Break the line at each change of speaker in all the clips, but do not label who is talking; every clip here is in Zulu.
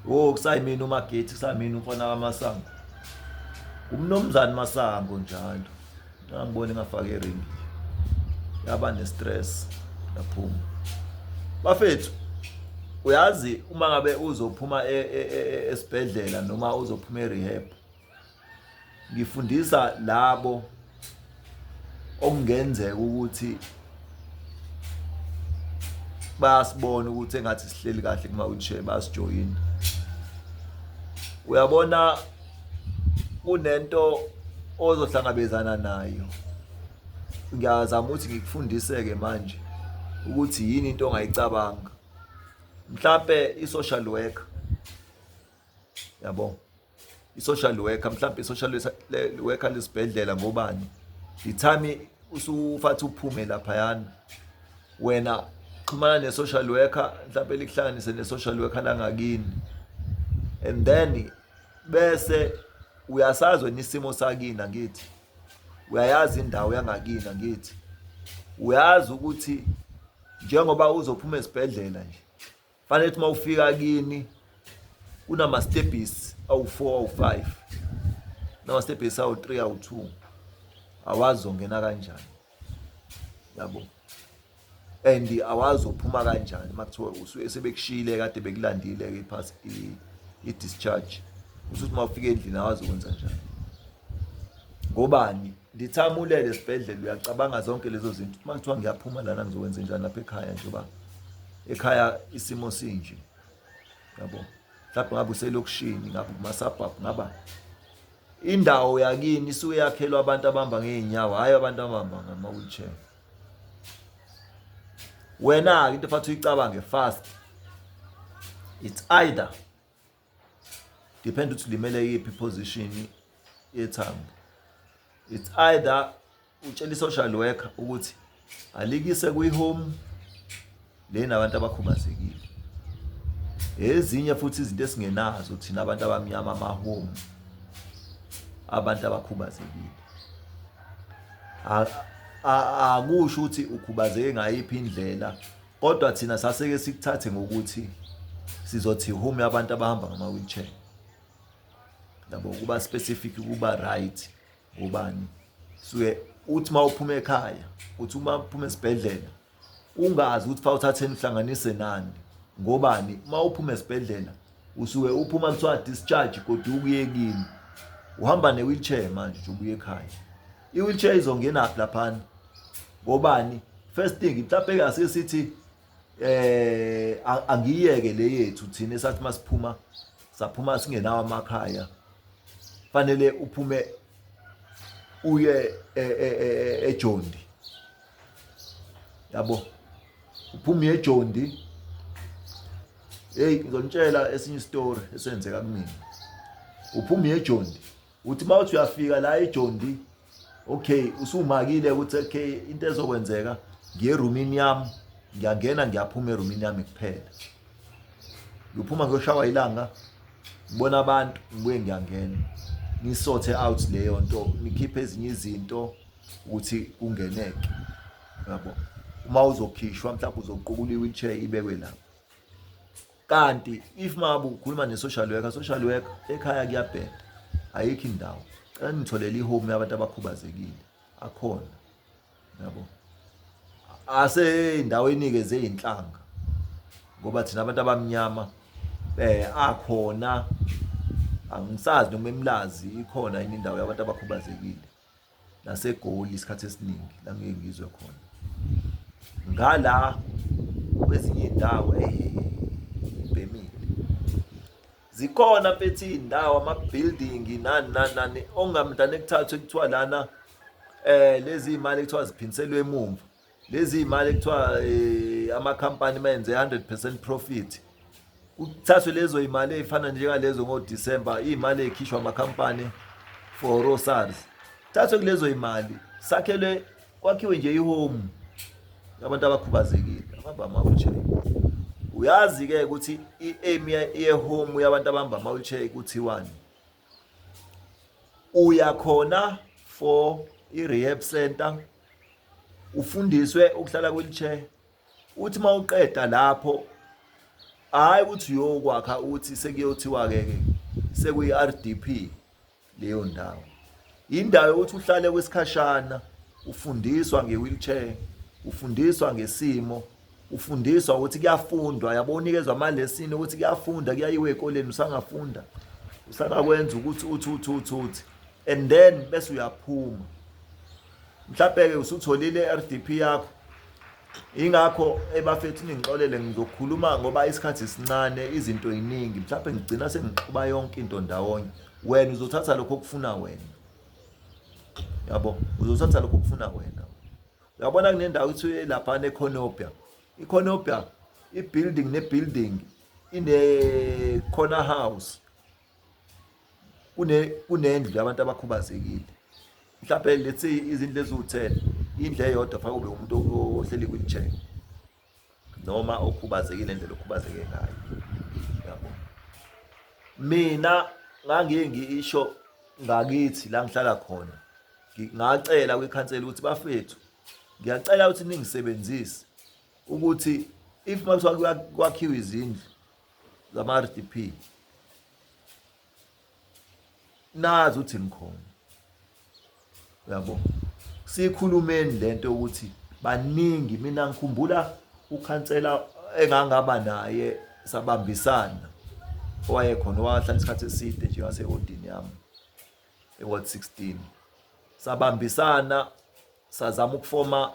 kusayimina uMagethi kusamina umfana kaMasango. Umnomzana Masango njalo. Ngangibona ngafaka eringi. Yaba nestress yaphuma. Bafethu uyazi uma ngabe uzophuma esibhedlela noma uzophuma erehab. Ngifundisa labo okungenzeka ukuthi basibona ukuthi engathi sihleli kahle kuma wheelchair basijoyina. Uyabona kunento ozohlangabezana nayo. Ngiyazama ukuthi ngikufundise-ke manje ukuthi yini into ongayicabanga. Mhlambe i-social worker. Yabo. I-social worker mhlambe i-social worker lesibhedlela ngobani? Ithami usufathi uphume lapha yana. Wena xhumana ne-social worker mhlambe likuhlanganise ne-social worker langakini. And then bese uyasazi wena isimo sakina ngithi. Uyayazi indawo yangakina ngithi. Uyazi ukuthi njengoba uzophuma esibhedlela nje. Fanele ukuthi mawufika kini kunama steps awu4 awu5. Nama steps awu3 awu2. Awazi ongena kanjani. Yabo. And awazi uphuma kanjani makuthiwa usuke sebekushile kade bekulandile ke ipass i-discharge. Usuthi mawufika endlini awazi ukwenza njani. Ngobani? Ndithamulele esibhedlela uyacabanga zonke lezo zinto. Makuthiwa ngiyaphuma lana ngizokwenza njani lapha ekhaya njengoba ekhaya isimo sinje. Yabo. Mhlawumbe ngabe uselokishini, ngabe kumasabhabhu, ngaba indawo yakini isuke yakhelwa abantu abahamba ngeenyawo, hayi abantu abahamba ngama-wheelchair. Wena into efathi uyicabange fast. It's either depend ukuthi limele yiphi position yethambo. It's either utshela i-social worker ukuthi alikise kwi-home lena abantu abakhubazekile. Ezinye futhi izinto esingenazo thina abantu abamnyama ama-home abantu abakhubazekile. Akusho ukuthi ukhubazeke ngayiphi indlela, kodwa thina saseke sikuthathe ngokuthi sizothi home yabantu abahamba ngama-wheelchair. Yabo kuba specific kuba right ngobani. Suke uthi mawuphuma ekhaya, uthi uma uphuma esibhedlela ungazi ukuthi fa uthatheni uhlanganise nani. Ngobani? Mawuphuma esibhedlela usuke uphuma kuthiwa discharge kodwa ukuyekini. Uhamba ne-wheelchair manje nje ubuye ekhaya. I-wheelchair izongena laphana. Ngobani? First thing mhlawumbe ke sithi angiyeke le yethu thina esathi masiphuma saphuma singenawo amakhaya. Fanele uphume uye eJondi. Yabo. Uphume eJondi. Hey ngizonitshela esinye story esenzeka kumina. Uphume eJondi. Uthi mawuthi uyafika la eJondi, okay, usumakile ukuthi okay into ezokwenzeka ngiye eroomini yami, ngiyangena ngiyaphuma eroomini yami kuphela. Ngiphuma ngiyoshawa ilanga, ngibona abantu, ngibuye ngiyangena. Nisothe out leyo nto, nikhiphe ezinye izinto ukuthi kungeneke. Yabo. Uma uzokhishwa mhlawumbe uzoqukula i-wheelchair ibekwe lapho. Kanti if mabu ukhuluma ne-social worker ekhaya kuyabheda. Ayikho indawo. Cela nitholele ihome yabantu abakhubazekile. Akhona. Yabo. Indaweni ke zeinhlanga. Ngoba thina abantu abamnyama akhona angisazi noma emlazi ikhona yini indawo yabantu abakhubazekile. NaseGoli isikhathi esiningi la ngeke ngizwe khona. Ngala kwezinye indawo ibhemile. Zikhona mfethu indawo ama-building nani ongamntana ekuthathwe kuthiwa lana lezi imali ekuthiwa ziphindiselwe emuva. Lezi imali ekuthiwa ama-company menze 100% profit. Kuthathwe lezo imali ezifana njengalezo ngoDisemba, imali ekhishwa ama-company for Rosars. Thathwe kulezo imali sakhelwe kwakhiwe nje ihome yabantu abakhubazekile abahamba ama-wheelchair. Uyazi ke ukuthi i-aim ye-home yabantu abahamba ama-wheelchair kuthiwani. Uya khona for i-rehab center ufundiswe ukuhlala kwi-wheelchair. Uthi mawuqeda lapho hayi ukuthi uyokwakha uthi sekuyothiwa-ke sekuyi-RDP leyo ndawo. Indawo yokuthi uhlale kwesikhashana, ufundiswa nge-wheelchair, ufundiswa ngesimo, ufundiswa ukuthi kuyafundwa, yabo unikezwa amalesini ukuthi kuyafunda, kuyayiwa ey'koleni, usangafunda, usangakwenza ukuthi uthi, and then bese uyaphuma. Mhlawumbe-ke usutholile i-RDP yakho. Ingakho ebafethu ningixolele, ngizokhuluma ngoba isikhathi esincane, izinto ey'ningi, mhlawumbe ngigcina sengixuba yonke into ndawonye. Wena uzothatha lokho okufuna wena, yabo, uzothatha lokho okufuna wena. Uyabona kunendawo ethiwa laphana eConopia. IConopia, i-building ne-building ine-corner house, kunendlu yabantu abakhubazekile. Mhlawumbe let's say izindlu eziwu-10, indlu eyodwa fake ube umuntu ohleli kwi-wheelchair noma okhubazekile indlela okhubazeke ngayo, yabo. Mina ngangiye ngisho ngakithi la ngihlala khona, ngacela kwikhansela ukuthi bafethu, ngiyacela ukuthi ningisebenzise ukuthi if makuthiwa kwakhiwa izindlu zama-RDP, nazi ukuthi ngikhona, yabo. Sikhulumeni lento ukuthi baningi. Mina ngikhumbula ukhansela engangaba naye sabambisana, owayekhona owahlala isikhathi eside nje wasewodini yami eWard 16. Sabambisana, sazama ukufoma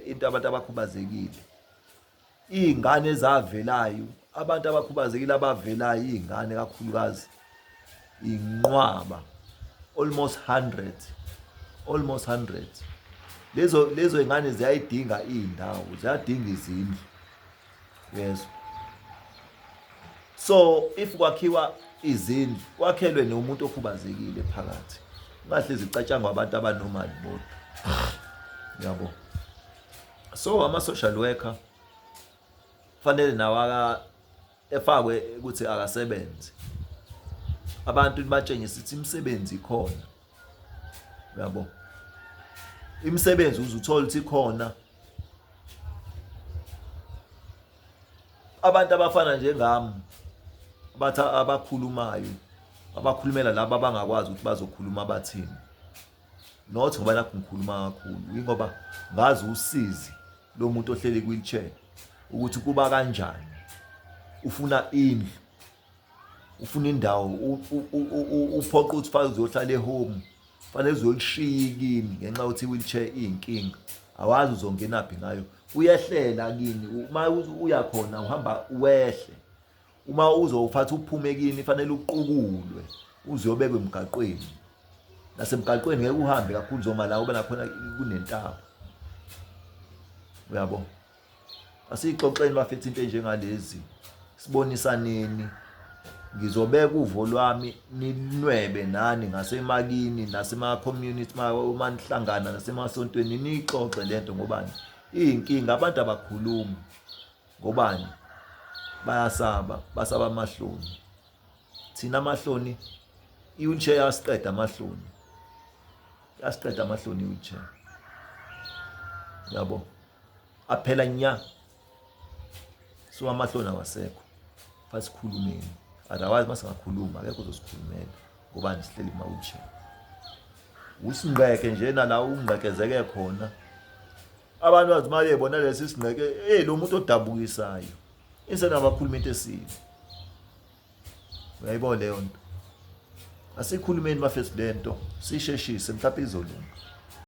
into abantu abakhubazekile, iy'ngane ezavelayo, abantu abakhubazekile abavelayo, iy'ngane kakhulukazi inqwaba, almost 100. Lezo y'ngane ziyayidinga iy'ndawo, ziyadinga izindlu, yezo. So if kwakhiwa izindlu, kwakhelwe nomuntu okhubazekile phakathi, ungahlezi icatshangwa abantu abanomali bodwa, yabo. So ama-social worker fanele nawo efakwe ukuthi akasebenze, abantu batshengise ukuthi imisebenzi ikhona, yabo. Imisebenzi uzuthola ukuthi ikhona. Abantu abafana njengami abakhulumayo, abakhulumela laba abangakwazi ukuthi bazokhuluma bathini, not ngoba nakho ngikhuluma kakhulu, ingoba ngazi usizi lo muntu ohleli kwi-wheelchair ukuthi kuba kanjani. Ufuna indlu, ufuna indawo, uphoqa ukuthi fanele uzohlala ehome, fanele uzolishiya kini ngenxa yokuthi i-wheelchair iyinkinga, awazi uzongenaphi ngayo, uyehlela kini. Uma uyakhona uhamba wehle, uma uzowuphatha uphume kini fanele uqukulwe uze uyobekwe emgaqweni. Nasemgaqweni ngeke uhambe kakhulu zoma la ube nakhona kunentaba, uyabo. Asixoxeni bafethu into enjengalezi, sibonisaneni. Ngizobeka uvo lwami ninwebe nani ngasemakini nasema-community, uma nihlangana nasemasontweni nixoxe lento. Ngobani iy'nkinga? Abantu abakhulumi. Ngobani? Basaba amahloni. Thina amahloni, i-wheelchair yasiqeda amahloni, yasiqeda amahloni i-wheelchair, yabo. Aphela nya. So amahloni awasekho, fasikhulumeni. Otherwise masingakhuluma akekho uzosikhulumela. Ngobani? Sihleli kuma-wheelchair. Usingqeke nje nala ungqekezeke khona, abantu bathi uma bebona lesi singqeke, lo muntu odabukisayo insana abakhuluma into esiyo. Uyayibona leyo nto? Asikhulumeni bafethu lento, sisheshise mhlawumbe izolunga.